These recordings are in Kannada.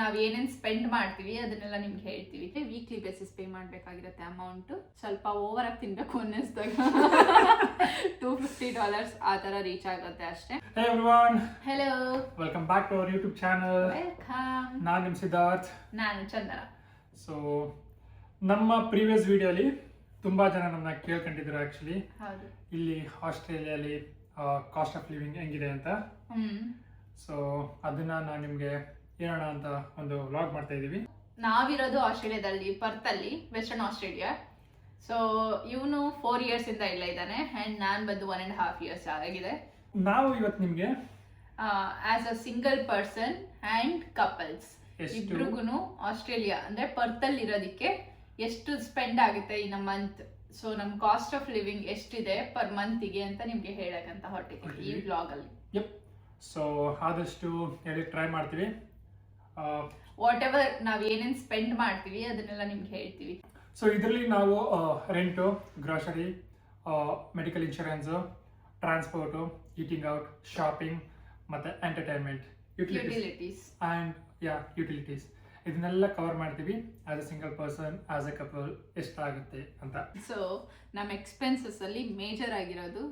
ನಾವು ಏನೇನು ಸ್ಪೆಂಡ್ ಮಾಡ್ತೀವಿ ಅದನ್ನೆಲ್ಲ ನಿಮ್ಗೆ ಹೇಳ್ತೀವಿ. ವೀಕ್ಲಿ ಬೇಸಿಸ್ ಪೇ ಮಾಡಬೇಕಾಗಿರುತ್ತೆ ಅಮೌಂಟ್. ಸ್ವಲ್ಪ ಓವರ್ ಆಗಿ ತಿನ್ಬೇಕು ಅನ್ನಿಸ್ದಾಗ $250 ಆ ಥರ ರೀಚ್ ಆಗುತ್ತೆ ಅಷ್ಟೇ. Hey everyone! Hello, Welcome back to our YouTube channel. Welcome. ನಾನು ನಿಮ್ಮ ಸಿದ್ಧಾರ್ಥ್. ನಾನು ಚಂದನ. ಸೊ ನಮ್ಮ ಪ್ರೀವಿಯಸ್ ವಿಡಿಯೋಲಿ ತುಂಬ ಜನ ನಮ್ಮನ್ನ ಕೇಳ್ಕೊಂಡಿದ್ರು ಆ್ಯಕ್ಚುಲಿ ಹೌದು, ಇಲ್ಲಿ ಆಸ್ಟ್ರೇಲಿಯಲ್ಲಿ ಕಾಸ್ಟ್ ಆಫ್ ಲಿವಿಂಗ್ ಹೆಂಗಿದೆ ಅಂತ. ಸೊ ಅದನ್ನ ನಾನು ನಿಮಗೆ ಹೇಳೋಣ ಅಂತ ಒಂದು ವ್ಲಾಗ್ ಮಾಡ್ತಾ ಇದ್ದೀವಿ. ನಾವಿರೋದು ಆಸ್ಟ್ರೇಲಿಯಾದಲ್ಲಿ, ಪರ್ತಲ್ಲಿ, ವೆಸ್ಟರ್ನ್ ಆಸ್ಟ್ರೇಲಿಯಾ. ಸೊ ಇವನು 4 years ಇಂದ ಇಲ್ಲ ಇದ್ದಾನೆ ಆ್ಯಂಡ್ ನಾನು ಬಂದು 1.5 years ಆಗಿದೆ. ನಾವು ಇವತ್ತು ನಿಮಗೆ as a single person and couples ಇಬ್ರಿಗೂ ಆಸ್ಟ್ರೇಲಿಯಾ ಅಂದರೆ ಪರ್ತಲ್ಲಿ ಇರೋದಕ್ಕೆ ಎಷ್ಟು ಸ್ಪೆಂಡ್ ಆಗುತ್ತೆ ಇನ್ ಅ ಮಂತ್, ಸೊ ನಮ್ಮ ಕಾಸ್ಟ್ ಆಫ್ ಲಿವಿಂಗ್ ಎಷ್ಟಿದೆ ಪರ್ ಮಂತಿಗೆ ಅಂತ ನಿಮಗೆ ಹೇಳಕ್ಕಂತ ಹೊರಟಿದ್ದೀವಿ ಈ ವ್ಲಾಗಲ್ಲಿ. ಸೊ ಆದಷ್ಟು ಹೇಳಿ ಟ್ರೈ ಮಾಡ್ತೀವಿ. ವಾಟ್ ಎವರ್ ನಾವು ಏನೇನು ಸ್ಪೆಂಡ್ ಮಾಡ್ತೀವಿ ಅದನ್ನೆಲ್ಲ ನಿಮ್ಗೆ ಹೇಳ್ತೀವಿ. ಸೊ ಇದರಲ್ಲಿ ನಾವು rent, grocery, medical insurance, transport, eating out, shopping ಮತ್ತು ಎಂಟರ್ಟೈನ್ಮೆಂಟ್, ಯುಟಿಲಿಟೀಸ್ ಆ್ಯಂಡ್ ಯುಟಿಲಿಟೀಸ್ ಇದನ್ನೆಲ್ಲ ಕವರ್ ಮಾಡ್ತೀವಿ. As a single person, as a couple ಎಷ್ಟಾಗುತ್ತೆ ಅಂತ. ಸೊ ನಮ್ಮ ಎಕ್ಸ್ಪೆನ್ಸಸ್ ಅಲ್ಲಿ ಮೇಜರ್ ಆಗಿರೋದು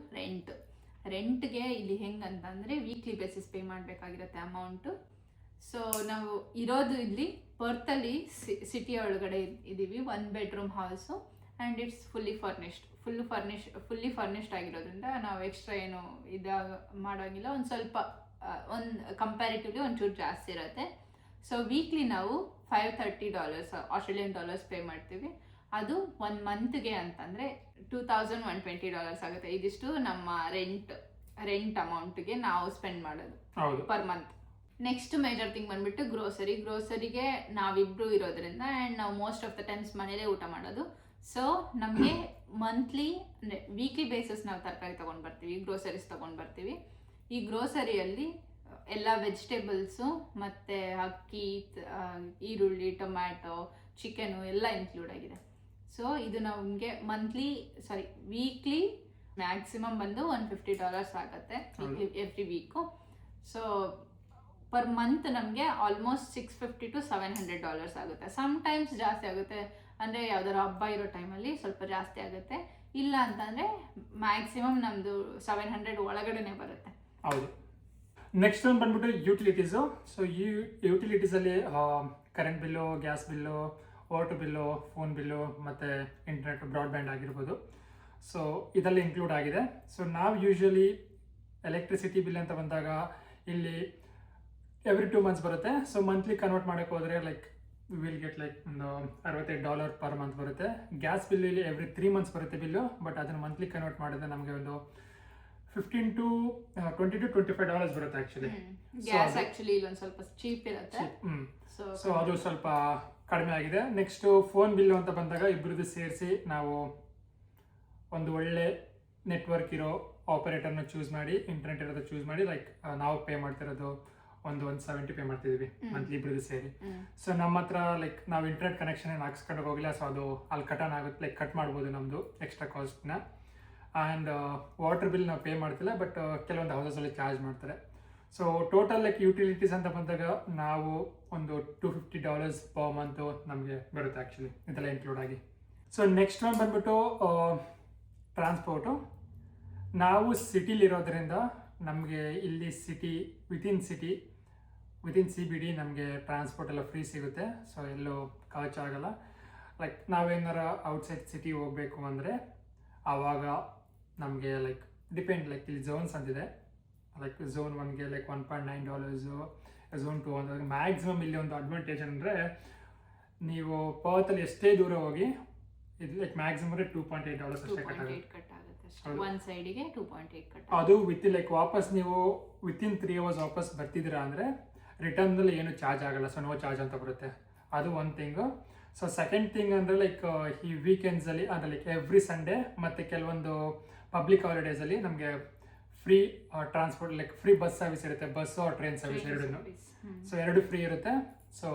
ರೆಂಟ್ಗೆ ಇಲ್ಲಿ ಹೆಂಗಂತಂದರೆ ವೀಕ್ಲಿ ಬೇಸಿಸ್ ಪೇ ಮಾಡಬೇಕಾಗಿರುತ್ತೆ ಅಮೌಂಟು. ಸೊ ನಾವು ಇರೋದು ಇಲ್ಲಿ ಪರ್ತಲ್ಲಿ ಸಿಟಿ ಒಳಗಡೆ ಇದ್ದೀವಿ. 1 bedroom house and it's fully furnished ಆಗಿರೋದ್ರಿಂದ ನಾವು ಎಕ್ಸ್ಟ್ರಾ ಏನು ಮಾಡೋಂಗಿಲ್ಲ. ಒಂದು ಸ್ವಲ್ಪ ಕಂಪ್ಯಾರಿಟಿವ್ಲಿ ಒಂಚೂರು ಜಾಸ್ತಿ ಇರುತ್ತೆ. ಸೊ ವೀಕ್ಲಿ ನಾವು $530 ಆಸ್ಟ್ರೇಲಿಯನ್ ಡಾಲರ್ಸ್ ಪೇ ಮಾಡ್ತೀವಿ. ಅದು 1 ಮಂತ್ಗೆ ಅಂತಂದರೆ $2,120 ಆಗುತ್ತೆ. ಇದಿಷ್ಟು ನಮ್ಮ ರೆಂಟ್ ಅಮೌಂಟ್ಗೆ ನಾವು ಸ್ಪೆಂಡ್ ಮಾಡೋದು per month. Next major thing ಬಂದ್ಬಿಟ್ಟು ಗ್ರೋಸರಿಗೆ ನಾವಿಬ್ರು ಇರೋದ್ರಿಂದ ಆ್ಯಂಡ್ ನಾವು ಮೋಸ್ಟ್ ಆಫ್ ದ ಟೈಮ್ಸ್ ಮನೇಲೇ ಊಟ ಮಾಡೋದು. ಸೊ ನಮಗೆ ಮಂತ್ಲಿ ಅಂದರೆ ವೀಕ್ಲಿ ಬೇಸಿಸ್ ನಾವು ತರಕಾರಿ ತೊಗೊಂಡು ಬರ್ತೀವಿ, ಗ್ರೋಸರೀಸ್ ತೊಗೊಂಡು ಬರ್ತೀವಿ. ಈ ಗ್ರೋಸರಿಯಲ್ಲಿ ಎಲ್ಲ ವೆಜಿಟೇಬಲ್ಸು ಮತ್ತು ಅಕ್ಕಿ, ಈರುಳ್ಳಿ, ಟೊಮ್ಯಾಟೊ, ಚಿಕನು ಎಲ್ಲ ಇನ್ಕ್ಲೂಡ್ ಆಗಿದೆ. ಸೊ ಇದು ನಮಗೆ ವೀಕ್ಲಿ ಮ್ಯಾಕ್ಸಿಮಮ್ ಬಂದು $150 ಆಗುತ್ತೆ every week. So per month ನಮಗೆ ಆಲ್ಮೋಸ್ಟ್ $650 to $700 ಆಗುತ್ತೆ. ಸಮ್ಟೈಮ್ಸ್ ಜಾಸ್ತಿ ಆಗುತ್ತೆ, ಅಂದರೆ ಯಾವ್ದಾದ್ರು ಹಬ್ಬ ಇರೋ ಟೈಮಲ್ಲಿ ಸ್ವಲ್ಪ ಜಾಸ್ತಿ ಆಗುತ್ತೆ. ಇಲ್ಲ ಅಂತಂದರೆ ಮ್ಯಾಕ್ಸಿಮಮ್ ನಮ್ಮದು 700 ಒಳಗಡೆನೆ ಬರುತ್ತೆ. ಹೌದು. ನೆಕ್ಸ್ಟ್ ಒಂದು ಬಂದ್ಬಿಟ್ಟು ಯುಟಿಲಿಟೀಸು. ಸೊ ಈ ಯುಟಿಲಿಟೀಸಲ್ಲಿ current bill, gas bill, water bill, phone bill ಮತ್ತು ಇಂಟರ್ನೆಟ್, ಬ್ರಾಡ್ಬ್ಯಾಂಡ್ ಆಗಿರ್ಬೋದು. ಸೊ ಇದೆಲ್ಲ ಇನ್ಕ್ಲೂಡ್ ಆಗಿದೆ. ಸೊ ನಾವು ಯೂಶ್ವಲಿ ಎಲೆಕ್ಟ್ರಿಸಿಟಿ ಬಿಲ್ ಅಂತ ಬಂದಾಗ ಇಲ್ಲಿ ಎವ್ರಿ 2 months ಬರುತ್ತೆ. ಸೊ ಮಂತ್ಲಿ ಕನ್ವರ್ಟ್ ಮಾಡೋಕ್ಕೆ ಹೋದರೆ ವಿಲ್ ಗೆಟ್ ಒಂದು $68 ಪರ್ ಮಂತ್ ಬರುತ್ತೆ. ಗ್ಯಾಸ್ ಬಿಲ್ ಇಲ್ಲಿ ಎವ್ರಿ 3 months ಬರುತ್ತೆ ಬಿಲ್ಲು, ಬಟ್ ಅದನ್ನು ಮಂತ್ಲಿ ಕನ್ವರ್ಟ್ ಮಾಡಿದ್ರೆ ನಮಗೆ ಒಂದು $15 to $25 ಬರುತ್ತೆ ಆ್ಯಕ್ಚುಲಿ. ಗ್ಯಾಸ್ ಆ್ಯಕ್ಚುಲಿ ಇಲ್ಲೊಂದು ಸ್ವಲ್ಪ ಚೀಪ್ ಇರುತ್ತೆ. ಸೊ ಅದು ಸ್ವಲ್ಪ ಕಡಿಮೆ ಆಗಿದೆ. ನೆಕ್ಸ್ಟು ಫೋನ್ ಬಿಲ್ಲು ಅಂತ ಬಂದಾಗ ಇಬ್ಬರದ್ದು ಸೇರಿಸಿ ನಾವು ಒಂದು ಒಳ್ಳೆ ನೆಟ್ವರ್ಕ್ ಇರೋ ಆಪರೇಟರ್ನ ಚೂಸ್ ಮಾಡಿ, ಇಂಟರ್ನೆಟ್ ಇರೋದು ಚೂಸ್ ಮಾಡಿ, ನಾವು ಪೇ ಮಾಡ್ತಿರೋದು ಒಂದು $170 ಪೇ ಮಾಡ್ತಿದ್ದೀವಿ ಮಂತ್ಲಿ ಇಬ್ಬರದ್ದು ಸೇರಿ. ಸೊ ನಮ್ಮ ಹತ್ರ ನಾವು ಇಂಟರ್ನೆಟ್ ಕನೆಕ್ಷನ್ ಏನು ಹಾಕ್ಸ್ಕೊಂಡು ಹೋಗಿಲ್ಲ. ಸೊ ಅದು ಅಲ್ಲಿ ಕಟ್ ಮಾಡ್ಬೋದು ನಮ್ಮದು ಎಕ್ಸ್ಟ್ರಾ ಕಾಸ್ಟ್ನ. ಆ್ಯಂಡ್ ವಾಟರ್ ಬಿಲ್ ನಾವು ಪೇ ಮಾಡ್ತಿಲ್ಲ, ಬಟ್ ಕೆಲವೊಂದು ಹೌಸಸಲ್ಲಿ ಚಾರ್ಜ್ ಮಾಡ್ತಾರೆ. ಸೊ ಟೋಟಲ್ ಯುಟಿಲಿಟೀಸ್ ಅಂತ ಬಂದಾಗ ನಾವು ಒಂದು $250 ಪರ್ ಮಂತು ನಮಗೆ ಬರುತ್ತೆ ಆ್ಯಕ್ಚುಲಿ, ಇದೆಲ್ಲ ಇನ್ಕ್ಲೂಡ್ ಆಗಿ. ಸೊ ನೆಕ್ಸ್ಟ್ ಒಂದು ಬಂದ್ಬಿಟ್ಟು ಟ್ರಾನ್ಸ್ಪೋರ್ಟು. ನಾವು ಸಿಟಿಲಿರೋದ್ರಿಂದ ನಮಗೆ ಇಲ್ಲಿ ವಿತಿನ್ CBD ನಮಗೆ ಟ್ರಾನ್ಸ್ಪೋರ್ಟ್ ಎಲ್ಲ ಫ್ರೀ ಸಿಗುತ್ತೆ. ಸೊ ಎಲ್ಲೂ ಖರ್ಚು ಆಗಲ್ಲ. ನಾವೇನಾರ ಔಟ್ಸೈಡ್ ಸಿಟಿ ಹೋಗಬೇಕು ಅಂದರೆ ಆವಾಗ ನಮಗೆ ಡಿಪೆಂಡ್ ಇಲ್ಲಿ ಝೋನ್ಸ್ ಅಂತಿದೆ. ಝೋನ್ 1ಗೆ $1.9, ಝೋನ್ 2 ಅಂದರೆ ಮ್ಯಾಕ್ಸಿಮಮ್ ಇಲ್ಲಿ ಒಂದು ಅಡ್ವಾಂಟೇಜ್ ಅಂದರೆ ನೀವು ಪರ್ತಲ್ಲಿ ಎಷ್ಟೇ ದೂರ ಹೋಗಿ ಇದು ಮ್ಯಾಕ್ಸಿಮಮ್ $2.8 ಅಷ್ಟೇ ಕಟ್ ಆಗುತ್ತೆ. ಒಂದು ಸೈಡಿಗೆ 2.8 ಕಟ್. ಅದು ವಾಪಸ್ ನೀವು ವಿತಿನ್ 3 hours ವಾಪಸ್ ಬರ್ತಿದ್ದೀರಾ ಅಂದರೆ ರಿಟರ್ನಲ್ಲಿ ಏನು ಚಾರ್ಜ್ ಆಗಲ್ಲ. ಸೊ ನೋ ಚಾರ್ಜ್ ಅಂತ ಬರುತ್ತೆ. ಅದು ಒಂದು ಥಿಂಗು. ಸೊ ಸೆಕೆಂಡ್ ಥಿಂಗ್ ಅಂದರೆ ಈ ವೀಕೆಂಡ್ಸಲ್ಲಿ ಅಂದರೆ ಎವ್ರಿ ಸಂಡೇ ಮತ್ತು ಕೆಲವೊಂದು ಪಬ್ಲಿಕ್ ಹಾಲಿಡೇಸಲ್ಲಿ ನಮಗೆ free transport free bus service ಇರುತ್ತೆ, ಬಸ್ಸು ಆರ್ ಟ್ರೈನ್ ಸರ್ವಿಸ್ ಎರಡೂ. ಸೊ ಎರಡು ಫ್ರೀ ಇರುತ್ತೆ. ಸೊ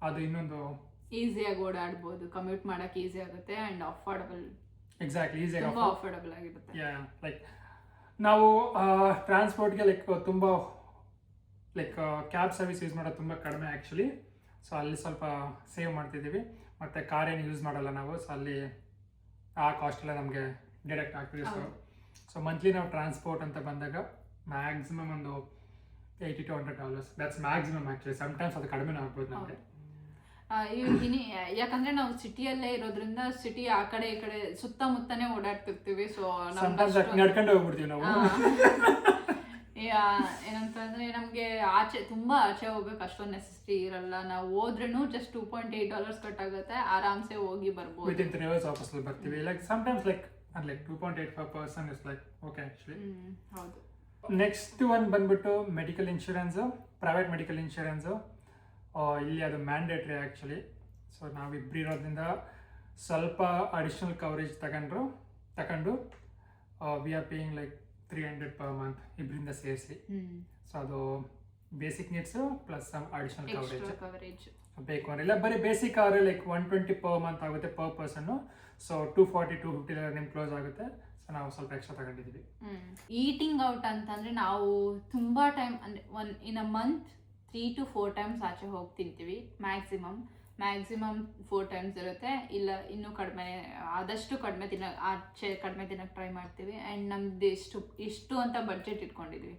ಅದು ಇನ್ನೊಂದು ಈಸಿಯಾಗಿ ಓಡಾಡ್ಬೋದು, ಕಮ್ಯೂಟ್ ಮಾಡೋಕ್ಕೆ ಈಸಿ ಆಗುತ್ತೆ ಆ್ಯಂಡ್ ಅಫೋರ್ಡಬಲ್. ಎಕ್ಸಾಕ್ಟ್ಲಿ, ಈಸಿಯಾಗಿ ಅಫೋರ್ಡಬಲ್ ಆಗಿರುತ್ತೆ. ನಾವು ಟ್ರಾನ್ಸ್ಪೋರ್ಟ್ಗೆ ತುಂಬ ಲೈಕ್ ಕ್ಯಾಬ್ ಸರ್ವಿಸ್ ಯೂಸ್ ಮಾಡೋದು ತುಂಬ ಕಡಿಮೆ ಆ್ಯಕ್ಚುಲಿ. ಸೊ ಅಲ್ಲಿ ಸ್ವಲ್ಪ ಸೇವ್ ಮಾಡ್ತಿದ್ದೀವಿ. ಮತ್ತು ಕಾರ್ ಏನು ಯೂಸ್ ಮಾಡಲ್ಲ ನಾವು, ಸೊ ಅಲ್ಲಿ ಆ ಕಾಸ್ಟ್ ಎಲ್ಲ ನಮಗೆ ಡಿಡಕ್ಟ್ ಆಗ್ತಿದೆ. ಸೊ ಮಂತ್ಲಿ ನಾವು ಟ್ರಾನ್ಸ್ಪೋರ್ಟ್ ಅಂತ ಬಂದಾಗ ಮ್ಯಾಕ್ಸಿಮಮ್ ಒಂದು $80 to $100. That's maximum actually. Sometimes ಅದು ಕಡಿಮೆ ಆಗ್ಬೋದು ನಮಗೆ. ಯಾಕಂದ್ರೆ ನಾವು ಸಿಟಿಯಲ್ಲೇ ಇರೋದ್ರಿಂದ ಸಿಟಿ ಆ ಕಡೆ ಈ ಕಡೆ ಸುತ್ತಮುತ್ತನೇ ಓಡಾಡ್ತಿರ್ತೀವಿ. ಸೊ ನಡ್ಕೊಂಡು ಹೋಗ್ಬಿಡ್ತೀವಿ ನಾವು. ಏನಂತಂದ್ರೆ ನಮ್ಗೆ ತುಂಬಾ ಆಚೆ ಹೋಗ್ಬೇಕು ಅಷ್ಟೊಂದು ನೆಸೆಸಿಟಿ ಇರಲ್ಲ. ನಾವು ಹೋದ್ರೂ ಜಸ್ಟ್ $2.8 ಕಟ್ಟಾಗುತ್ತೆ, ಆರಾಮ್ಸೆ ಹೋಗಿ ಬರ್ಬೋದು. ವಿತ್ ಇನ್ 3 hours ವಾಪಸ್ ಬರ್ತೀವಿ. Like sometimes like 2.8 per person is like okay actually. ಹೌದು. ನೆಕ್ಸ್ಟ್ ಒನ್ ಬಂದ್ಬಿಟ್ಟು medical insurance, private medical insurance. ಇಲ್ಲಿ ಅದು ಮ್ಯಾಂಡೇಟ್ರಿ ಆ್ಯಕ್ಚುಲಿ. ಸೊ ನಾವಿಬ್ಬರು ಇರೋದ್ರಿಂದ ಸ್ವಲ್ಪ ಅಡಿಷ್ನಲ್ ಕವರೇಜ್ ತಗೊಂಡು we are paying like $300 per month ಇಬ್ಬರಿಂದ ಸೇರಿಸಿ. ಸೊ ಅದು basic needs plus some additional coverage ಬೇಕು ಅಂದ್ರೆ. ಇಲ್ಲ ಬರೀ ಬೇಸಿಕ್ ಆದರೆ ಲೈಕ್ $120 per month ಆಗುತ್ತೆ ಪರ್ ಪರ್ಸನ್ನು. ಸೊ $240-250 ನಿಮ್ಗೆ ಕ್ಲೋಸ್ ಆಗುತ್ತೆ. ಸೊ ನಾವು ಸ್ವಲ್ಪ ಎಕ್ಸ್ಟ್ರಾ ತಗೊಂಡಿದ್ದೀವಿ. ಈಟಿಂಗ್ ಔಟ್ ಅಂತಂದ್ರೆ ನಾವು ತುಂಬಾ ಟೈಮ್ ಅಂದ್ರೆ ಇನ್ ಅ ಮಂತ್ 3 to 4 times ಆಚೆ ಹೋಗಿ ತಿಂತೀವಿ. ಮ್ಯಾಕ್ಸಿಮಮ್ 4 times ಇರುತ್ತೆ. ಇಲ್ಲ ಇನ್ನೂ ಕಡಿಮೆ, ಆದಷ್ಟು ಕಡಿಮೆ ತಿನ್ನಕ್ಕೆ ಟ್ರೈ ಮಾಡ್ತೀವಿ. ಆ್ಯಂಡ್ ನಮ್ದು ಇಷ್ಟು ಅಂತ ಬಡ್ಜೆಟ್ ಇಟ್ಕೊಂಡಿದ್ವಿ,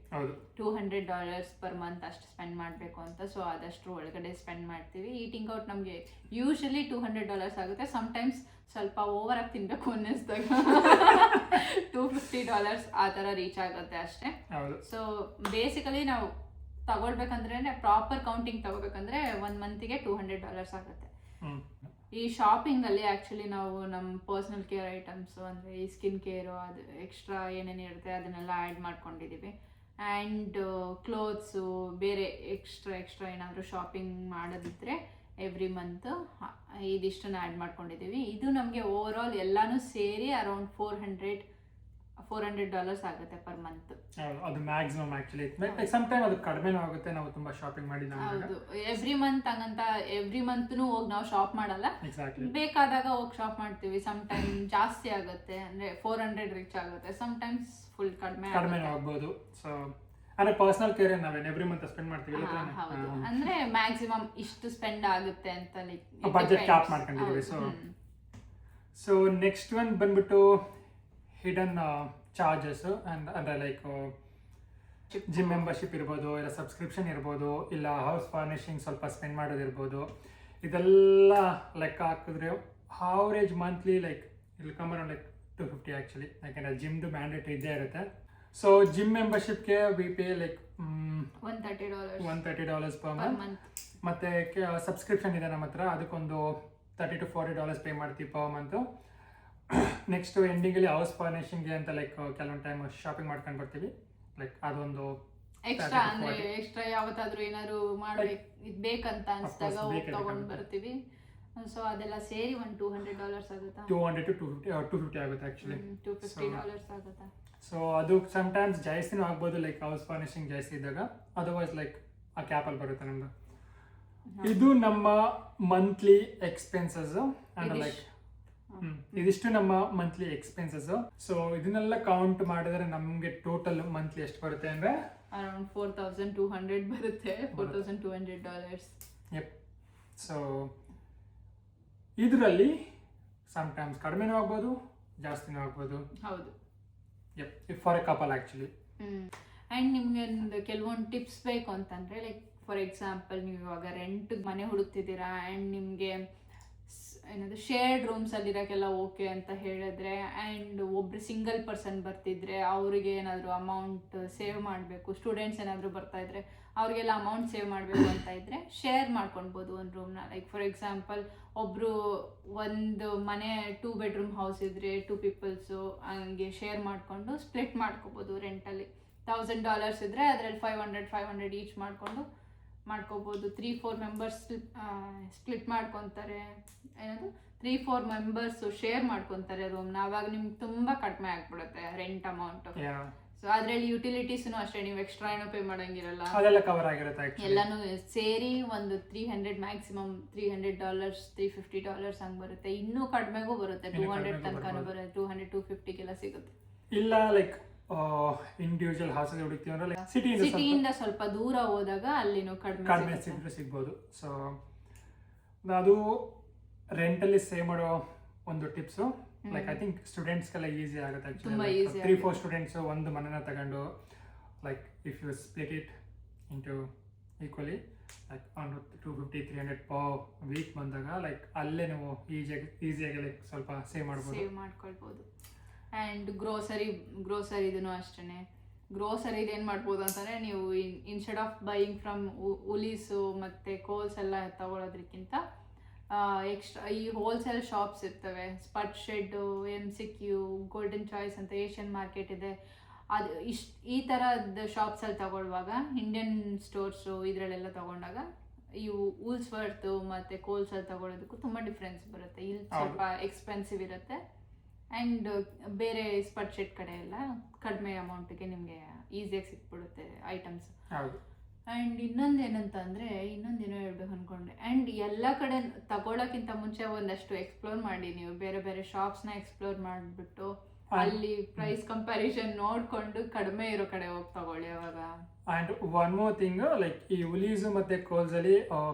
$200 per month ಅಷ್ಟು ಸ್ಪೆಂಡ್ ಮಾಡಬೇಕು ಅಂತ. ಸೊ ಆದಷ್ಟು ಒಳಗಡೆ ಸ್ಪೆಂಡ್ ಮಾಡ್ತೀವಿ. ಈಟಿಂಗ್ ಔಟ್ ನಮಗೆ ಯೂಶಲಿ $200 ಆಗುತ್ತೆ. ಸಮ್ಟೈಮ್ಸ್ ಸ್ವಲ್ಪ ಓವರ್ ಆಗಿ ತಿನ್ಬೇಕು ಅನ್ನಿಸ್ದಾಗ $250 ಆ ಥರ ರೀಚ್ ಆಗುತ್ತೆ ಅಷ್ಟೇ. ಸೊ ಬೇಸಿಕಲಿ ನಾವು ತಗೊಳ್ಬೇಕಂದ್ರೆ ಪ್ರಾಪರ್ ಕೌಂಟಿಂಗ್ ತಗೋಬೇಕಂದ್ರೆ 1 monthಗೆ $200 ಆಗುತ್ತೆ. ಈ ಶಾಪಿಂಗ್ ಅಲ್ಲಿ ಆಕ್ಚುಲಿ ನಾವು ನಮ್ಮ ಪರ್ಸನಲ್ ಕೇರ್ ಐಟಮ್ಸ್ ಅಂದ್ರೆ ಈ ಸ್ಕಿನ್ ಕೇರು ಅದು ಎಕ್ಸ್ಟ್ರಾ ಏನೇನು ಇರುತ್ತೆ ಅದನ್ನೆಲ್ಲ ಆ್ಯಡ್ ಮಾಡ್ಕೊಂಡಿದ್ದೀವಿ. ಆ್ಯಂಡ್ ಕ್ಲೋತ್ಸು ಬೇರೆ ಎಕ್ಸ್ಟ್ರಾ ಏನಾದರೂ ಶಾಪಿಂಗ್ ಮಾಡೋದಿದ್ರೆ ಎವ್ರಿ ಮಂತ್ ಇದಿಷ್ಟನ್ನು ಆ್ಯಡ್ ಮಾಡ್ಕೊಂಡಿದ್ದೀವಿ. ಇದು ನಮಗೆ ಓವರ್ ಆಲ್ ಎಲ್ಲಾನು ಸೇರಿ ಅರೌಂಡ್ $400 ಆಗುತ್ತೆ ಪರ್ ಮಂತ್. ಅದು ಮ್ಯಾಕ್ಸಿಮಮ್ ಆಕ್ಚುಲಿ. ಸಮ್ ಟೈಮ್ ಅದು ಕಡಿಮೆನೂ ಆಗುತ್ತೆ ನಾವು ತುಂಬಾ ಶಾಪಿಂಗ್ ಮಾಡಿದಾಗ. ಹೌದು, ಎವ್ರಿ ಮಂತ್ನು ಹೋಗಿ ನಾವು ಶಾಪ್ ಮಾಡಲ್ಲ. ಬೇಕಾದಾಗ ಹೋಗಿ ಶಾಪ್ ಮಾಡ್ತೀವಿ. ಸಮ್ ಟೈಮ್ ಜಾಸ್ತಿ ಆಗುತ್ತೆ ಅಂದ್ರೆ 400 ರೀಚ್ ಆಗುತ್ತೆ. ಸಮ್ ಟೈಮ್ಸ್ ಫುಲ್ ಕಡಿಮೆ ಆಗ್ಬೋದು. ಸೊ ಅಂದ್ರೆ ಪರ್ಸನಲ್ ಕೇರ್ ನಾವೇನು ಎವ್ರಿ ಮಂತ್ ಸ್ಪೆಂಡ್ ಮಾಡ್ತೀವಿ. ಹೌದು, ಅಂದ್ರೆ ಮ್ಯಾಕ್ಸಿಮಮ್ ಇಷ್ಟು ಸ್ಪೆಂಡ್ ಆಗುತ್ತೆ ಅಂತ ಬಜೆಟ್ ಕ್ಯಾಪ್ ಮಾಡ್ಕೊಂಡಿದ್ದೀವಿ. ಸೊ ನೆಕ್ಸ್ಟ್ ಒನ್ ಬಂದ್ಬಿಟ್ಟು ಹಿಡನ್ ಚಾರ್ಜಸ್ ಅಂದರೆ ಲೈಕ್ ಜಿಮ್ ಮೆಂಬರ್ಶಿಪ್ ಇರ್ಬೋದು, ಇಲ್ಲ ಸಬ್ಸ್ಕ್ರಿಪ್ಷನ್ ಇರ್ಬೋದು, ಇಲ್ಲ ಹೌಸ್ ಫರ್ನಿಷಿಂಗ್ ಸ್ವಲ್ಪ ಸ್ಪೆಂಡ್ ಮಾಡೋದಿರ್ಬೋದು. ಇದೆಲ್ಲ ಲೆಕ್ಕ ಹಾಕಿದ್ರೆ ಆವ್ರೇಜ್ ಮಂತ್ಲಿ ಲೈಕ್ ಇಲ್ಲಿ ಕಮ್ ಅರೌಂಡ್ ಲೈಕ್ $250 ಆ್ಯಕ್ಚುಲಿ. ಯಾಕೆಂದರೆ ಜಿಮ್ದು ಮ್ಯಾಂಡೇಟ್ರಿ ಇದ್ದೇ ಇರುತ್ತೆ. ಸೊ ಜಿಮ್ ಮೆಂಬರ್ಶಿಪ್ಗೆ we pay like $130 per month. ಮತ್ತು ಸಬ್ಸ್ಕ್ರಿಪ್ಷನ್ ಇದೆ ನಮ್ಮ ಹತ್ರ, ಅದಕ್ಕೊಂದು $30 to $40 ಪೇ ಮಾಡ್ತೀವಿ ಪರ್ ಮಂತು. ನೆಕ್ಸ್ಟ್ ಎಂಡಿಂಗಲ್ಲಿ ಹೌಸ್ ಫರ್ನಿಷಿಂಗ್ಗೆ ಅಂತ ಲೈಕ್ ಕೆಲವೊಂದು ಟೈಮ್ ಶಾಪಿಂಗ್ ಮಾಡ್ಕೊಂಡು ಬರ್ತೀವಿ. ಲೈಕ್ ಅದೊಂದು ಎಕ್ಸ್ಟ್ರಾ ಯಾವತ್ತಾದ್ರೂ ಏನಾದ್ರು ಮಾಡ್ಬೇಕು ಇದು ಬೇಕಂತ ಅನ್ಸಿದಾಗ ತಗೊಂಡು ಬರ್ತೀವಿ. ಸೊ ಅದೆಲ್ಲ ಸೇರಿ ಒಂದು $200 ಆಗುತ್ತಾ? $200 to $250 ಆಗುತ್ತೆ ಆ್ಯಕ್ಚುಲಿ. $250 ಆಗುತ್ತಾ? ಸೊ ಅದು ಸಮ್ಟೈಮ್ಸ್ ಜಾಸ್ತಿನೂ ಆಗ್ಬೋದು, ಲೈಕ್ ಹೌಸ್ ಫರ್ನಿಷಿಂಗ್ ಜಾಸ್ತಿ ಇದ್ದಾಗ. ಅದರ್ವೈಸ್ ಲೈಕ್ ಆ ಕ್ಯಾಪಲ್ಲಿ ಬರುತ್ತೆ ನಮ್ದು. ಇದು ನಮ್ಮ ಮಂತ್ಲಿ ಎಕ್ಸ್ಪೆನ್ಸಸ್ ಅಂಡ್ ಲೈಕ್ ಇದಿಷ್ಟು ನಮ್ಮ ಮಂತ್ಲಿ ಎಕ್ಸ್ಪೆನ್ಸಸ್. ಸೊ ಇದನ್ನೆಲ್ಲ ಕೌಂಟ್ ಮಾಡಿದ್ರೆ ನಮಗೆ ಟೋಟಲ್ ಮಂತ್ಲಿ ಎಷ್ಟು ಬರುತ್ತೆ ಅಂದ್ರೆ ಅರೌಂಡ್ $4,200 ಬರುತ್ತೆ. $4,200. ಯಪ್. ಸೊ ಇದರಲ್ಲಿ ಸಮ್ಟೈಮ್ಸ್ ಕಡಿಮೆನೂ ಆಗ್ಬೋದು, ಜಾಸ್ತಿನೂ ಆಗ್ಬೋದು. ಹೌದು. Yup, for a couple actually. And ನಿಮ್ಗೆ ಒಂದು ಕೆಲವೊಂದು ಟಿಪ್ಸ್ ಬೇಕು ಅಂತಂದರೆ, ಲೈಕ್ ಫಾರ್ ಎಕ್ಸಾಂಪಲ್ ನೀವು ಇವಾಗ ರೆಂಟ್ ಮನೆ ಹುಡುಕ್ತಿದ್ದೀರಾ ಆ್ಯಂಡ್ ನಿಮಗೆ ಏನದು ಶೇರ್ಡ್ ರೂಮ್ಸಲ್ಲಿರೋಕ್ಕೆಲ್ಲ ಓಕೆ ಅಂತ ಹೇಳಿದ್ರೆ, ಆ್ಯಂಡ್ ಒಬ್ರು ಸಿಂಗಲ್ ಪರ್ಸನ್ ಬರ್ತಿದ್ರೆ ಅವರಿಗೆ ಏನಾದರೂ ಅಮೌಂಟ್ ಸೇವ್ ಮಾಡಬೇಕು, ಸ್ಟೂಡೆಂಟ್ಸ್ ಏನಾದರೂ ಬರ್ತಾಯಿದ್ರೆ ಅವ್ರಿಗೆಲ್ಲ ಅಮೌಂಟ್ ಸೇವ್ ಮಾಡಬೇಕು ಅಂತ ಇದ್ದರೆ ಶೇರ್ ಮಾಡ್ಕೊಳ್ಬೋದು ಒಂದು ರೂಮ್ನ. ಲೈಕ್ ಫಾರ್ ಎಕ್ಸಾಂಪಲ್ ಒಬ್ಬರು ಒಂದು ಮನೆ 2 bedroom ಹೌಸ್ ಇದ್ದರೆ 2 peopleಸು ಹಂಗೆ ಶೇರ್ ಮಾಡಿಕೊಂಡು ಸ್ಪ್ಲಿಟ್ ಮಾಡ್ಕೋಬೋದು. ರೆಂಟಲ್ಲಿ $1,000 ಇದ್ದರೆ ಅದರಲ್ಲಿ 500 ಈಚ್ ಮಾಡ್ಕೋಬೋದು. 3-4 ಮೆಂಬರ್ಸ್ ಸ್ಪ್ಲಿಟ್ ಮಾಡ್ಕೊತಾರೆ, ಏನದು 3-4 ಮೆಂಬರ್ಸು ಶೇರ್ ಮಾಡ್ಕೊತಾರೆ ರೂಮ್ನ. ಆವಾಗ ನಿಮ್ಗೆ ತುಂಬ ಕಡಿಮೆ ಆಗ್ಬಿಡುತ್ತೆ ರೆಂಟ್ ಅಮೌಂಟು. ಸೊ ಅದರಲ್ಲಿ ಯುಟಿಲಿಟೀಸ್ನು ಅಷ್ಟೇ, ನೀವು ಎಕ್ಸ್ಟ್ರಾ ಏನೋ ಪೇ ಮಾಡೋಂಗಿರಲ್ಲ, ಅದೆಲ್ಲ ಕವರ್ ಆಗಿರುತ್ತೆ. ಎಲ್ಲನೂ ಸೇರಿ ಒಂದು $300 ಮ್ಯಾಕ್ಸಿಮಮ್ $300 $350 ಹಂಗೆ ಬರುತ್ತೆ. ಇನ್ನೂ ಕಡಿಮೆಗೂ ಬರುತ್ತೆ, 200 ತನಕನೂ ಬರುತ್ತೆ, 200-250ಗೆಲ್ಲ ಸಿಗುತ್ತೆ. ಇಲ್ಲ ಲೈಕ್ ಇಂಡಿವಿಜುವಲ್ ಹೌಸಸ್ ಹುಡುಕ್ತೀವಿ ಅಂದ್ರೆ ಲೈಕ್ ಸಿಟಿಯಿಂದ ಸಿಟಿಯಿಂದ ಸ್ವಲ್ಪ ದೂರ ಹೋದಾಗ ಅಲ್ಲಿನೂ ಕಡಿಮೆ ಸಿಗ್ಬೋದು. ಸೊ ಅದು ರೆಂಟಲ್ಲಿ ಸೇವ್ ಮಾಡೋ ಒಂದು ಟಿಪ್ಸು. ಲೈಕ್ ಐ ಥಿಂಕ್ ಸ್ಟೂಡೆಂಟ್ಸ್ಗೆಲ್ಲ ಈಸಿ ಆಗುತ್ತೆ ತುಂಬಾ ಆ್ಯಕ್ಚುಲಿ. easy 3-4 ಸ್ಟೂಡೆಂಟ್ಸು ಒಂದು ಮನೆನ ತಗೊಂಡು like if you split it into equally like ಒಂದು 250-300 ಪರ್ ವೀಕ್ ಬಂದಾಗ ಲೈಕ್ ಅಲ್ಲೇ ನೀವು ಈಸಿಯಾಗಿ ಲೈಕ್ ಸ್ವಲ್ಪ ಸೇವ್ ಮಾಡ್ಕೊಳ್ಬೋದು. ಆ್ಯಂಡ್ ಗ್ರೋಸರಿದೂ ಅಷ್ಟೇ. ಗ್ರೋಸರಿದು ಏನು ಮಾಡ್ಬೋದು ಅಂತಂದರೆ ನೀವು ಇನ್ಸ್ಟೆಡ್ ಆಫ್ ಬೈಯಿಂಗ್ ಫ್ರಮ್ ಉಲೀಸು ಮತ್ತು ಕೋಲ್ಸ್ ಎಲ್ಲ ತಗೊಳ್ಳೋದ್ರಕ್ಕಿಂತ ಎಕ್ಸ್ಟ್ರಾ ಈ ಹೋಲ್ಸೇಲ್ ಶಾಪ್ಸ್ ಇರ್ತವೆ. ಸ್ಪಟ್ ಶೆಡ್ಡು, MCQ, ಗೋಲ್ಡನ್ ಚಾಯ್ಸ್ ಅಂತ ಏಷ್ಯನ್ ಮಾರ್ಕೆಟ್ ಇದೆ. ಅದು ಈ ಥರದ ಶಾಪ್ಸಲ್ಲಿ ತಗೊಳ್ಳುವಾಗ ಇಂಡಿಯನ್ ಸ್ಟೋರ್ಸು ಇದರಲ್ಲೆಲ್ಲ ತಗೊಂಡಾಗ ಇವು ವೂಲ್ಸ್ವರ್ತು ಮತ್ತು ಕೋಲ್ಸಲ್ಲಿ ತಗೊಳ್ಳೋದಕ್ಕೂ ತುಂಬ ಡಿಫ್ರೆನ್ಸ್ ಬರುತ್ತೆ. ಇಲ್ಲಿ ಸ್ವಲ್ಪ ಎಕ್ಸ್ಪೆನ್ಸಿವ್ ಇರುತ್ತೆ. ಆ್ಯಂಡ್ ಬೇರೆ ಸ್ಪಟ್ ಶೆಡ್ ಕಡೆ ಎಲ್ಲ ಕಡಿಮೆ ಅಮೌಂಟಿಗೆ ನಿಮಗೆ ಈಸಿಯಾಗಿ ಸಿಕ್ಬಿಡುತ್ತೆ ಐಟಮ್ಸ್. ಆ್ಯಂಡ್ ಇನ್ನೊಂದೇನೋ ಹೇಳ್ಬೇಕು ಅಂದ್ಕೊಂಡೆ. ಆ್ಯಂಡ್ ಎಲ್ಲ ಕಡೆ ತಗೊಳ್ಳೋಕ್ಕಿಂತ ಮುಂಚೆ ಒಂದಷ್ಟು ಎಕ್ಸ್ಪ್ಲೋರ್ ಮಾಡಿ, ನೀವು ಬೇರೆ ಬೇರೆ ಶಾಪ್ಸ್ನ ಎಕ್ಸ್ಪ್ಲೋರ್ ಮಾಡಿಬಿಟ್ಟು ಅಲ್ಲಿ ಪ್ರೈಸ್ ಕಂಪ್ಯಾರಿಸನ್ ನೋಡಿಕೊಂಡು ಕಡಿಮೆ ಇರೋ ಕಡೆ ಹೋಗಿ ತಗೊಳ್ಳಿ ಅವಾಗ. And one more thing, like ಈ ಉಲೀಸು ಮತ್ತು ಕೋಲ್ಸಲ್ಲಿ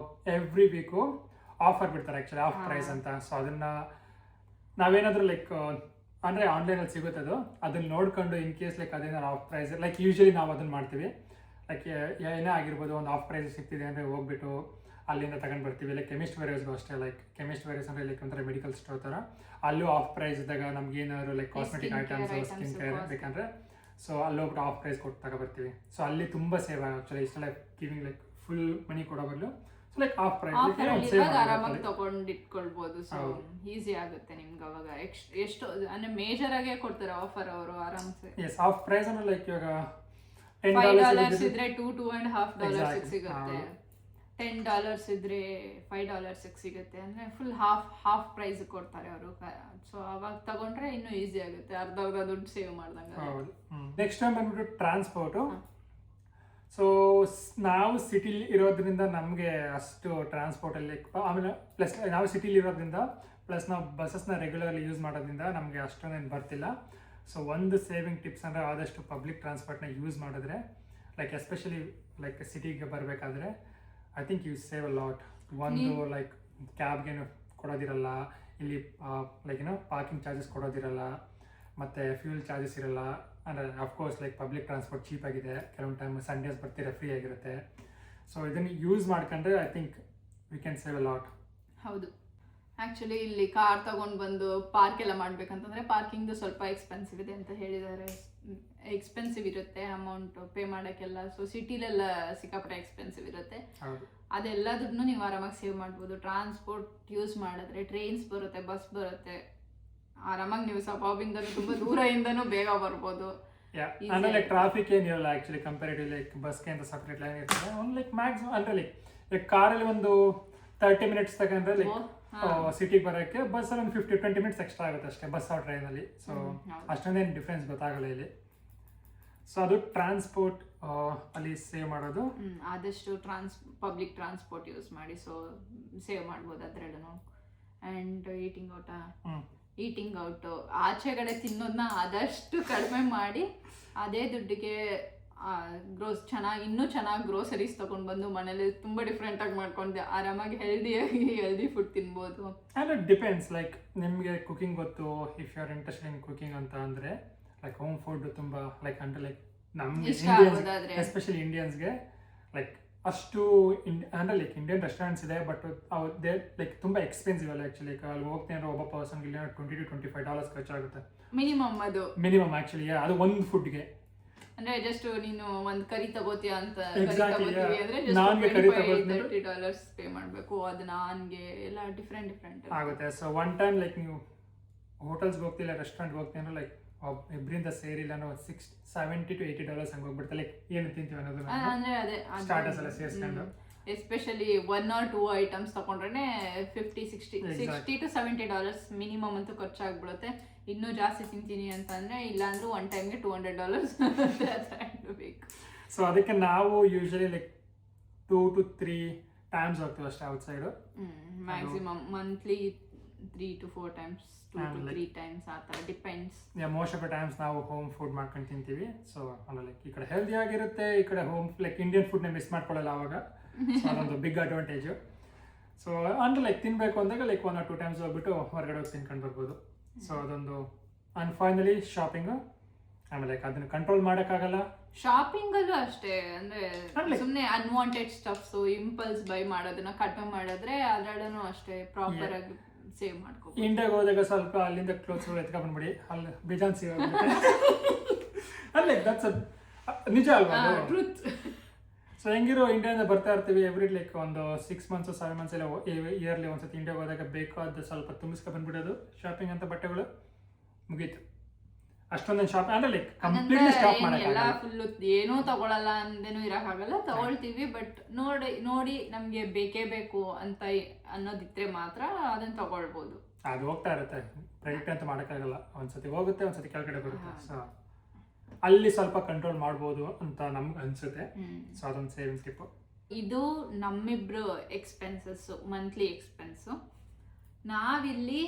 ಎವ್ರಿ ವೀಕು ಆಫರ್ ಬಿಡ್ತಾರೆ ಆ್ಯಕ್ಚುಲಿ, ಆಫ್ ಪ್ರೈಸ್ ಅಂತ. ಸೊ ಅದನ್ನು ನಾವೇನಾದರೂ ಲೈಕ್ ಅಂದರೆ ಆನ್ಲೈನಲ್ಲಿ ಸಿಗುತ್ತೆ ಅದನ್ನ ನೋಡ್ಕೊಂಡು ಇನ್ ಕೇಸ್ ಲೈಕ್ ಅದೇನಾದ್ರು ಆಫ್ ಪ್ರೈಸ್ ಲೈಕ್ ಯೂಶಲಿ ನಾವು ಅದನ್ನು ಮಾಡ್ತೀವಿ. ಲೈಕ್ ಏನೇ ಆಗಿರ್ಬೋದು, ಒಂದು ಆಫ್ ಪ್ರೈಸ್ ಸಿಗ್ತಿದೆ ಅಂದರೆ ಹೋಗ್ಬಿಟ್ಟು ಅಲ್ಲಿಂದ ತಗೊಂಡು ಬರ್ತೀವಿ. ಲೈಕ್ ಕೆಮಿಸ್ಟ್ ವೇರಿಯಸ್ಗೂ ಅಷ್ಟೇ. ಲೈಕ್ ಕೆಮಿಸ್ಟ್ ವೇರಿಯಸ್ ಅಂದರೆ ಲೈಕ್ ಒಂಥರ ಮೆಡಿಕಲ್ ಸ್ಟೋರ್ ಥರ, ಅಲ್ಲೂ ಆಫ್ ಪ್ರೈಸ್ ಇದ್ದಾಗ ನಮ್ಗೆ ಏನಾದ್ರು like cosmetic items, skin care ಬೇಕಂದ್ರೆ ಸೊ ಅಲ್ಲಿ ಹೋಗ್ಬಿಟ್ಟು ಆಫ್ ಪ್ರೈಸ್ ಕೊಟ್ಟು ತಗೊಬರ್ತೀವಿ. ಸೊ ಅಲ್ಲಿ ತುಂಬ ಸೇವ್ ಆಗುತ್ತೆ ಇಷ್ಟ ಲೈಕ್ ಗಿವಿಂಗ್ ಲೈಕ್ ಫುಲ್ ಮನಿ ಕೊಡೋ ಬದಲು ಸೊ ಲೈಕ್ ಆಫ್ ಪ್ರೈಸ್ ಆರಾಮಾಗಿ ತಗೊಂಡಿಟ್ಕೊಳ್ಬೋದು. ಸೊ ಈಸಿ ಆಗುತ್ತೆ ನಿಮ್ಗೆ ಅವಾಗ. ಎಷ್ಟು ಅಂದರೆ ಮೇಜರ್ ಆಗೇ ಕೊಡ್ತಾರೆ ಆಫರ್ ಅವರು ಆರಾಮ್ಸೆ. ಎಸ್, ಆಫ್ ಪ್ರೈಸ್ ಅಂದ್ರೆ ಲೈಕ್ ಇವಾಗ $5 ಇದ್ರೆ $2.5 ಸಿಗುತ್ತೆ. $10 ಇದ್ರೆ $5 ಸಿಗುತ್ತೆ. ಅಂದರೆ ಫುಲ್ ಹಾಫ್ ಪ್ರೈಸ್ ಕೊಡ್ತಾರೆ ಅವರು. ಸೊ ಅವಾಗ ತಗೊಂಡ್ರೆ ಇನ್ನೂ ಈಸಿ ಆಗುತ್ತೆ, ಅರ್ಧ ದುಡ್ಡು ಸೇವ್ ಮಾಡ್ದಂಗೆ. ಹೌದು. ನೆಕ್ಸ್ಟ್ ಟೈಮ್ ಬಂದ್ಬಿಟ್ಟು ಟ್ರಾನ್ಸ್ಪೋರ್ಟು. ಸೊ ನಾವು ಸಿಟಿಲಿ ಇರೋದ್ರಿಂದ ನಮಗೆ ಅಷ್ಟು ಟ್ರಾನ್ಸ್ಪೋರ್ಟಲ್ಲಿ, ಆಮೇಲೆ ಪ್ಲಸ್ ನಾವು ಸಿಟಿಲಿ ಇರೋದ್ರಿಂದ ಪ್ಲಸ್ ನಾವು ಬಸ್ಸಸ್ನ ರೆಗ್ಯುಲರ್ಲಿ ಯೂಸ್ ಮಾಡೋದ್ರಿಂದ ನಮಗೆ ಅಷ್ಟೊಂದೇನು ಬರ್ತಿಲ್ಲ. ಸೊ ಒಂದು ಸೇವಿಂಗ್ ಟಿಪ್ಸ್ ಅಂದರೆ ಆದಷ್ಟು ಪಬ್ಲಿಕ್ ಟ್ರಾನ್ಸ್ಪೋರ್ಟ್ನ ಯೂಸ್ ಮಾಡಿದ್ರೆ, ಲೈಕ್ ಎಸ್ಪೆಷಲಿ ಲೈಕ್ ಸಿಟಿಗೆ ಬರಬೇಕಾದ್ರೆ I think you save a lot. ಒಂದು ಲೈಕ್ ಕ್ಯಾಬ್ಗೇನು ಕೊಡೋದಿರಲ್ಲ ಇಲ್ಲಿ, ಲೈಕ್ ಏನೋ ಪಾರ್ಕಿಂಗ್ ಚಾರ್ಜಸ್ ಕೊಡೋದಿರಲ್ಲ, ಮತ್ತು ಫ್ಯೂಲ್ ಚಾರ್ಜಸ್ ಇರಲ್ಲ. ಅಂದರೆ of course like public transport cheap ಆಗಿದೆ. ಕೆಲವೊಂದು ಟೈಮ್ ಸಂಡೇಸ್ ಬರ್ತೀರಾ ಫ್ರೀ ಆಗಿರುತ್ತೆ. ಸೊ ಇದನ್ನು ಯೂಸ್ ಮಾಡ್ಕೊಂಡ್ರೆ I think we can save a lot. ಹೌದು. ಆ್ಯಕ್ಚುಲಿ ಇಲ್ಲಿ ಕಾರ್ ತೊಗೊಂಡು ಬಂದು ಪಾರ್ಕ್ ಎಲ್ಲ ಮಾಡಬೇಕಂತಂದರೆ ಪಾರ್ಕಿಂಗ್ದು ಸ್ವಲ್ಪ ಎಕ್ಸ್ಪೆನ್ಸಿವ್ ಇದೆ ಅಂತ ಹೇಳಿದ್ದಾರೆ. ಎಕ್ಸ್ಪೆನ್ಸಿವ್ ಇರುತ್ತೆ ಅಮೌಂಟ್ ಪೇ ಮಾಡೋಕ್ಕೆಲ್ಲ. ಸೊ ಸಿಟಿಲೆಲ್ಲ ಸಿಕ್ಕಾಪಟ್ಟೆ ಎಕ್ಸ್ಪೆನ್ಸಿವ್ ಇರುತ್ತೆ. ಅದೆಲ್ಲ ದುಡ್ಡು ನೀವು ಆರಾಮಾಗಿ ಸೇವ್ ಮಾಡ್ಬೋದು ಟ್ರಾನ್ಸ್ಪೋರ್ಟ್ ಯೂಸ್ ಮಾಡಿದ್ರೆ. ಟ್ರೈನ್ಸ್ ಬರುತ್ತೆ, ಬಸ್ ಬರುತ್ತೆ, ಆರಾಮಾಗಿ ನೀವು ಸಬಾಬಿಂದನೂ ತುಂಬ ದೂರದಿಂದನೂ ಬೇಗ ಬರ್ಬೋದು. ಅಂದರೆ ಲೈಕ್ ಟ್ರಾಫಿಕ್ ಏನಿರಲ್ಲ ಆ್ಯಕ್ಚುಲಿ ಕಂಪೇರಿಟಿವ್ ಲೈಕ್ ಬಸ್ಗೆ ಅಂತ ಸಪ್ರೇಟ್ ಲೈನ್ ಇರ್ತದೆ. ಒಂದು ಲೈಕ್ ಮ್ಯಾಕ್ಸಿಮಮ್ ಅಂದರೆ ಲೈಕ್ ಕಾರಲ್ಲಿ ಒಂದು 30 ಮಿನಿಟ್ಸ್ ತಗೊಂಡ್ರೆ ಲೈಕ್ ಸಿಟಿಗೆ ಬರೋಕ್ಕೆ, ಬಸ್ಸಲ್ಲಿ ಒಂದು 15-20 ಮಿನಿಟ್ಸ್ ಎಕ್ಸ್ಟ್ರಾ ಆಗುತ್ತೆ ಅಷ್ಟೇ, ಬಸ್ ಆ ಟ್ರೈನಲ್ಲಿ. ಸೊ ಅಷ್ಟೊಂದೇನು ಡಿಫ್ರೆನ್ಸ್ ಗೊತ್ತಾಗಲ್ಲ ಇಲ್ಲಿ. ಸೊ ಅದು ಟ್ರಾನ್ಸ್ಪೋರ್ಟ್ ಅಲ್ಲಿ ಸೇವ್ ಮಾಡೋದು. ಆದಷ್ಟು ಪಬ್ಲಿಕ್ ಟ್ರಾನ್ಸ್ಪೋರ್ಟ್ ಯೂಸ್ ಮಾಡಿ, ಸೊ ಸೇವ್ ಮಾಡ್ಬೋದು ಅದರಲ್ಲೂ. ಆ್ಯಂಡ್ ಈಟಿಂಗ್ ಔಟು ಆಚೆಗಡೆ ತಿನ್ನೋದನ್ನ ಆದಷ್ಟು ಕಡಿಮೆ ಮಾಡಿ ಅದೇ ದುಡ್ಡಿಗೆ ಇನ್ನೂ ಚೆನ್ನಾಗಿ ಗ್ರೋಸರೀಸ್ ತೊಗೊಂಡು ಬಂದು ಮನೇಲಿ ತುಂಬ ಡಿಫ್ರೆಂಟಾಗಿ ಮಾಡ್ಕೊಂಡು ಆರಾಮಾಗಿ ಹೆಲ್ದಿ ಫುಡ್ ತಿನ್ಬೋದು. ಆ್ಯಂಡ್ ಇಟ್ ಡಿಪೆಂಡ್ಸ್, ಲೈಕ್ ನಿಮಗೆ ಕುಕಿಂಗ್ ಗೊತ್ತು, if you are interested in cooking ಅಂತ ಅಂದರೆ ಲೈಕ್ ಹೋಮ್ ಫುಡ್ ತುಂಬ ಲೈಕ್ ಅಂದರೆ ಲೈಕ್ ನಮಗೆ ಎಸ್ಪೆಷಲಿ ಇಂಡಿಯನ್ಸ್ಗೆ ಲೈಕ್ ಅಷ್ಟು ಅಂದರೆ ಲೈಕ್ ಇಂಡಿಯನ್ ರೆಸ್ಟೋರೆಂಟ್ಸ್ ಇದೆ, ಬಟ್ ದೇ ಲೈಕ್ ತುಂಬ ಎಕ್ಸ್ಪೆನ್ಸಿವ್ ಅಲ್ಲ ಆ್ಯಕ್ಚುಲಿ. ಅಲ್ಲಿ ಹೋಗ್ತೀನಿ ಅಂದರೆ ಒಬ್ಬ ಪರ್ಸನ್ಗೆ ಇಲ್ಲಿ $20-25 ಖರ್ಚಾಗುತ್ತೆ ಮಿನಿಮಮ್ ಆ್ಯಕ್ಚುಲಿ. ಅದು ಒಂದು ಫುಡ್ಗೆ. ಅಂದ್ರೆ ಜಸ್ಟ್ ನೀನು ಒಂದು ಕರಿ ತಗೋತೀಯ ಅಂತ $30 ಪೇ ಮಾಡಬೇಕು. ಅದು ನಾನ್ಗೆ ಎಲ್ಲ ಡಿಫ್ರೆಂಟ್ ಆಗುತ್ತೆ. ಸೊ ಒನ್ ಟೈಮ್ ಲೈಕ್ ನೀವು ಹೋಟೆಲ್ಸ್ಗೆ ಹೋಗ್ತಿಲ್ಲ, ರೆಸ್ಟೋರೆಂಟ್ಗೆ ಹೋಗ್ತೀನಿ ಅಂದ್ರೆ ಲೈಕ್ ಇಬ್ಬರಿಂದ ಸೇರಿಲ್ಲ $70-80 ಹಂಗೆ ಹೋಗ್ಬಿಡ್ತಾರೆ. ಲೈಕ್ ಏನು ತಿಂತೀವಿ ಅನ್ನೋದು ಸ್ಟಾರ್ಟರ್ಸ್ ಎಲ್ಲ ಸೇರಿಸ್ಕೊಂಡು. ಎಸ್ಪೆಷಲಿ 1 or 2 ಐಟಮ್ಸ್ ತಗೊಂಡ್ರೆ $60-70 ಮಿನಿಮಮ್ ಅಂತೂ ಖರ್ಚಾಗ್ಬಿಡುತ್ತೆ. ಇನ್ನೂ ಜಾಸ್ತಿ ತಿಂತೀನಿ ಅಂತಂದರೆ, ಇಲ್ಲಾಂದ್ರೆ ಒನ್ ಟೈಮ್ಗೆ $200 ಬೇಕು. ಸೊ ಅದಕ್ಕೆ ನಾವು ಯೂಶಲಿ ಲೈಕ್ 2 to 3 times ಹೋಗ್ತೀವಿ ಅಷ್ಟೇ outside. Maximum monthly 3 to 4 times, 2 to 3 times ಆ ಥರ depends. Most of the times ನಾವು ಹೋಮ್ ಫುಡ್ ಮಾಡ್ಕೊಂಡು ತಿಂತೀವಿ. ಸೊ ಅಂದ್ರೆ ಲೈಕ್ ಈ ಕಡೆ ಹೆಲ್ದಿ ಆಗಿರುತ್ತೆ, ಈ ಕಡೆ ಹೋಮ್ ಲೈಕ್ ಇಂಡಿಯನ್ ಫುಡ್ನ ಮಿಸ್ ಮಾಡ್ಕೊಳ್ಳಲ್ಲ ಅವಾಗ. ಸೊ ಅದೊಂದು ಬಿಗ್ ಅಡ್ವಾಂಟೇಜು. ಸೊ ಅಂದ್ರೆ ಲೈಕ್ ತಿನ್ನಬೇಕು ಅಂದಾಗ ಲೈಕ್ 1 or 2 times ಹೋಗ್ಬಿಟ್ಟು ಹೊರಗಡೆ ಹೋಗಿ ತಿನ್ಕೊಂಡು ಬರ್ಬೋದು. ಸೊ ಅದೊಂದು ಆ್ಯಂಡ್ ಫೈನಲಿ ಶಾಪಿಂಗು. ಆಮೇಲೆ ಲೈಕ್ ಅದನ್ನು ಕಂಟ್ರೋಲ್ ಮಾಡೋಕ್ಕಾಗಲ್ಲ. ಶಾಪಿಂಗಲ್ಲೂ ಅಷ್ಟೇ, ಅಂದರೆ ಸುಮ್ಮನೆ ಅನ್ವಾಂಟೆಡ್ ಸ್ಟಫ್ಸು ಇಂಪಲ್ಸ್ ಬೈ ಮಾಡೋದನ್ನ ಕಡಿಮೆ ಮಾಡಿದ್ರೆ ಅದರಲ್ಲೂ ಅಷ್ಟೇ ಪ್ರಾಪರ್ ಆಗಿ ಸೇವ್ ಮಾಡ್ಕೊ. ಇಂಡಿಯಾಗೆ ಹೋದಾಗ ಸ್ವಲ್ಪ ಅಲ್ಲಿಂದ ಕ್ಲೋತ್ಸ್ ಎತ್ಕೊಂಡ್ಬಿಡಿ, ಅಲ್ಲಿ ಬೇಜಾನ್ ಸಿಗುತ್ತೆ. ಅಲ್ಲ ದಟ್ಸ್ ನಿಜ ಅಲ್ವಾ ಟ್ರೂತ್. ಸೊ ಹೆಂಗಿರೋ ಇಂಡಿಯಾದಿಂದ ಬರ್ತಾ ಇರ್ತೀವಿ ಎವ್ರಿ ಲೈಕ್ ಒಂದು 6 months 7 months ಎಲ್ಲ ಇಯರ್ಲಿ ಒಂದ್ಸತಿ ಇಂಡಿಯಾಗೆ ಹೋದಾಗ ಬೇಕಾದ ಸ್ವಲ್ಪ ತುಂಬಿಸ್ಕೊಂಡು ಬಂದ್ಬಿಡೋದು ಶಾಪಿಂಗ್ ಅಂತ ಬಟ್ಟೆಗಳು ಮುಗೀತು. ಅಷ್ಟೊಂದು ಶಾಪ್ ಅಂದ್ರೆ ಲೈಕ್ ಕಂಪ್ಲೀಟ್ಲಿ ಸ್ಟಾಪ್ ಎಲ್ಲ ಫುಲ್ ಏನೂ ತಗೊಳಲ್ಲ ಅಂದೇನೂ ಇರೋಕ್ಕಾಗಲ್ಲ, ತಗೊಳ್ತೀವಿ. ಬಟ್ ನೋಡಿ ನಮಗೆ ಬೇಕೇ ಬೇಕು ಅಂತ ಅನ್ನೋದಿದ್ರೆ ಮಾತ್ರ ಅದನ್ನ ತಗೊಳ್ಬೋದು. ಅದು ಹೋಗ್ತಾ ಇರುತ್ತೆ, ಪ್ರೆಡಿಕ್ಟ್ ಅಂತ ಮಾಡೋಕ್ಕಾಗಲ್ಲ. ಒಂದ್ಸತಿ ಹೋಗುತ್ತೆ, ಒಂದ್ಸತಿ ಕೆಳಗಡೆ ಬರುತ್ತೆ. ಸೊ ಅಲ್ಲಿ ಸ್ವಲ್ಪ ಕಂಟ್ರೋಲ್ ಮಾಡ್ಬೋದು ಅಂತ ನಮ್ಗೆ ಅನ್ಸುತ್ತೆ. ಸೊ ಅದೊಂದು ಸೇವಿಂಗ್ ಟಿಪ್. ಇದು ನಮ್ಮಿಬ್ರು ಎಕ್ಸ್ಪೆನ್ಸಸ್ಸು, ಮಂತ್ಲಿ ಎಕ್ಸ್ಪೆನ್ಸು. ನಾವಿಲ್ಲಿ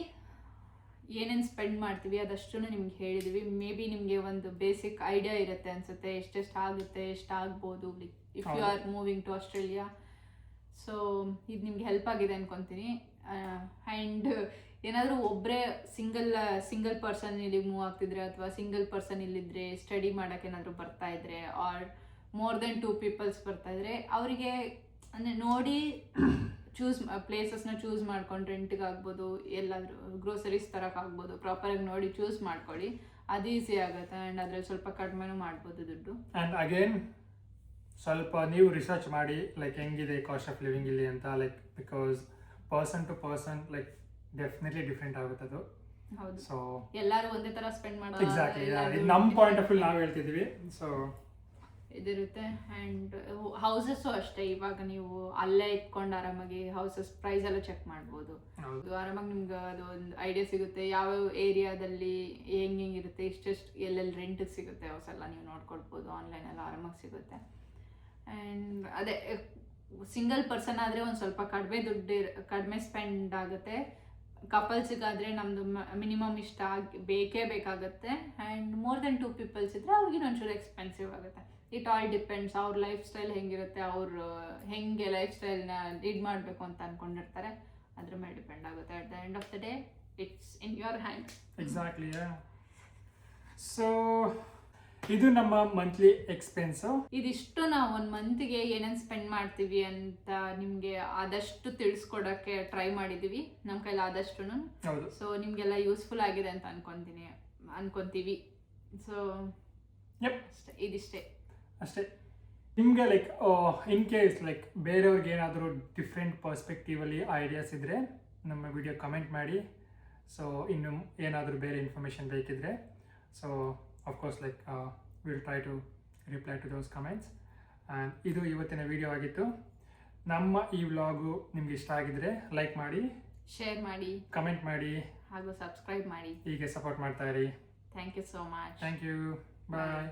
ಏನೇನು ಸ್ಪೆಂಡ್ ಮಾಡ್ತೀವಿ ಅದಷ್ಟು ನಿಮ್ಗೆ ಹೇಳಿದ್ವಿ. ಮೇ ಬಿ ನಿಮಗೆ ಒಂದು ಬೇಸಿಕ್ ಐಡಿಯಾ ಇರುತ್ತೆ ಅನ್ಸುತ್ತೆ, ಎಷ್ಟೆಷ್ಟು ಆಗುತ್ತೆ, ಎಷ್ಟಾಗ್ಬೋದು if you are moving to Australia. So ಇದು ನಿಮ್ಗೆ ಹೆಲ್ಪ್ ಆಗಿದೆ ಅನ್ಕೊತೀನಿ. ಆ್ಯಂಡ್ ಏನಾದರೂ ಒಬ್ಬರೇ ಸಿಂಗಲ್ ಪರ್ಸನ್ ಇಲ್ಲಿಗೆ ಮೂವ್ ಆಗ್ತಿದ್ರೆ ಅಥವಾ ಸಿಂಗಲ್ ಪರ್ಸನ್ ಇಲ್ಲಿದ್ರೆ ಸ್ಟಡಿ ಮಾಡೋಕೆ ಏನಾದರೂ ಬರ್ತಾ ಇದ್ರೆ ಆರ್ ಮೋರ್ ದೆನ್ 2 people ಬರ್ತಾ ಇದ್ರೆ ಅವರಿಗೆ ಅಂದರೆ ನೋಡಿ ಪ್ಲೇಸಸ್ನ ಚೂಸ್ ಮಾಡ್ಕೊಂಡು ರೆಂಟಿಗೆ ಆಗ್ಬೋದು, ಎಲ್ಲಾದರೂ ಗ್ರೋಸರೀಸ್ ತರೋಕ್ಕಾಗ್ಬೋದು, ಪ್ರಾಪರಾಗಿ ನೋಡಿ ಚೂಸ್ ಮಾಡ್ಕೊಳ್ಳಿ. ಅದು ಈಸಿ ಆಗುತ್ತೆ ಆ್ಯಂಡ್ ಅದ್ರಲ್ಲಿ ಸ್ವಲ್ಪ ಕಡಿಮೆನೂ ಮಾಡ್ಬೋದು ದುಡ್ಡು. ಆ್ಯಂಡ್ ಅಗೇನ್ ಸ್ವಲ್ಪ ನೀವು ರಿಸರ್ಚ್ ಮಾಡಿ ಲೈಕ್ ಹೆಂಗಿದೆ ಕಾಸ್ಟ್ ಆಫ್ ಲಿವಿಂಗ್ ಇಲ್ಲಿ ಅಂತ. Like because person to person like definitely different ಆಗುತ್ತೆ ಅದು. ಹೌದು. ಸೊ ಎಲ್ಲರೂ ಒಂದೇ ಥರ ಸ್ಪೆಂಡ್ ಮಾಡೋದು ಎಕ್ಸಾಕ್ಟ್ಲಿ ನಮ್ಮ ಪಾಯಿಂಟ್ ಆಫ್ ವ್ಯೂ ನಾವು ಹೇಳ್ತಿದ್ದೀವಿ. ಸೊ ಇದಿರುತ್ತೆ. ಆ್ಯಂಡ್ ಹೌಸಸ್ಸು ಅಷ್ಟೇ, ಇವಾಗ ನೀವು ಅಲ್ಲೇ ಇಟ್ಕೊಂಡು ಆರಾಮಾಗಿ ಹೌಸಸ್ ಪ್ರೈಸ್ ಎಲ್ಲ ಚೆಕ್ ಮಾಡ್ಬೋದು. ಆರಾಮಾಗಿ ನಿಮ್ಗೆ ಅದು ಒಂದು ಐಡಿಯಾ ಸಿಗುತ್ತೆ, ಯಾವ್ಯಾವ ಏರಿಯಾದಲ್ಲಿ ಹೆಂಗಿರುತ್ತೆ, ಇಷ್ಟೆಷ್ಟು ಎಲ್ಲೆಲ್ಲಿ ರೆಂಟಿಗೆ ಸಿಗುತ್ತೆ ಹೌಸ್ ಎಲ್ಲ ನೀವು ನೋಡ್ಕೊಳ್ಬೋದು. ಆನ್ಲೈನೆಲ್ಲ ಆರಾಮಾಗಿ ಸಿಗುತ್ತೆ. ಆ್ಯಂಡ್ ಅದೇ ಸಿಂಗಲ್ ಪರ್ಸನ್ ಆದರೆ ಒಂದು ಸ್ವಲ್ಪ ಕಡಿಮೆ ಸ್ಪೆಂಡ್ ಆಗುತ್ತೆ. ಕಪಲ್ಸಿಗಾದರೆ ನಮ್ಮದು ಮಿನಿಮಮ್ ಇಷ್ಟ ಬೇಕೇ ಬೇಕಾಗುತ್ತೆ. ಆ್ಯಂಡ್ ಮೋರ್ ದೆನ್ 2 people ಇದ್ದರೆ ಅವ್ರಿಗೆ ಒಂಚೂರು ಎಕ್ಸ್ಪೆನ್ಸಿವ್ ಆಗುತ್ತೆ. ಇಟ್ ಆಲ್ ಡಿಪೆಂಡ್ಸ್ ಅವ್ರ ಲೈಫ್ ಸ್ಟೈಲ್ ಹೆಂಗಿರುತ್ತೆ, ಅವರು ಹೆಂಗೆ ಲೈಫ್ ಸ್ಟೈಲ್ನ ಲೀಡ್ ಮಾಡಬೇಕು ಅಂತ ಅಂದ್ಕೊಂಡಿರ್ತಾರೆ, ಅದ್ರ ಮೇಲೆ ಡಿಪೆಂಡ್ ಆಗುತ್ತೆ. At the end of the day it's in your hand. Exactly. So ಇದು ನಮ್ಮ ಮಂತ್ಲಿ ಎಕ್ಸ್ಪೆನ್ಸು. ಇದಿಷ್ಟು ನಾವು ಒಂದು ಮಂತ್ಗೆ ಏನೇನು ಸ್ಪೆಂಡ್ ಮಾಡ್ತೀವಿ ಅಂತ ನಿಮಗೆ ಆದಷ್ಟು ತಿಳಿಸ್ಕೊಡೋಕ್ಕೆ ಟ್ರೈ ಮಾಡಿದ್ದೀವಿ ನಮ್ಮ ಕೈಲಿ ಆದಷ್ಟು. ಹೌದು. ಸೊ ನಿಮಗೆಲ್ಲ ಯೂಸ್ಫುಲ್ ಆಗಿದೆ ಅಂತ ಅನ್ಕೊಂತೀವಿ. ಸೊ ಇದಿಷ್ಟೇ ಅಷ್ಟೇ. ನಿಮಗೆ ಲೈಕ್ ಇನ್ ಕೇಸ್ ಲೈಕ್ ಬೇರೆಯವ್ರಿಗೆ ಏನಾದರೂ ಡಿಫ್ರೆಂಟ್ ಪರ್ಸ್ಪೆಕ್ಟಿವಲ್ಲಿ ಐಡಿಯಾಸ್ ಇದ್ದರೆ ನಮ್ಮ ವಿಡಿಯೋ ಕಮೆಂಟ್ ಮಾಡಿ. ಸೊ ಇನ್ನು ಏನಾದರೂ ಬೇರೆ ಇನ್ಫಾರ್ಮೇಷನ್ ಬೇಕಿದ್ರೆ so of course like will try to reply to those comments. And ಇದು ಇವತ್ತಿನ ವಿಡಿಯೋ ಆಗಿತ್ತು. ನಮ್ಮ ಈ ವ್ಲಾಗು ನಿಮ್ಗೆ ಇಷ್ಟ ಆಗಿದ್ರೆ ಲೈಕ್ ಮಾಡಿ, ಶೇರ್ ಮಾಡಿ, ಕಮೆಂಟ್ ಮಾಡಿ ಹಾಗೂ ಸಬ್ಸ್ಕ್ರೈಬ್ ಮಾಡಿ. ಹೀಗೆ ಸಪೋರ್ಟ್ ಮಾಡ್ತಾ ಇರಿ. Thank you so much. Thank you. Bye.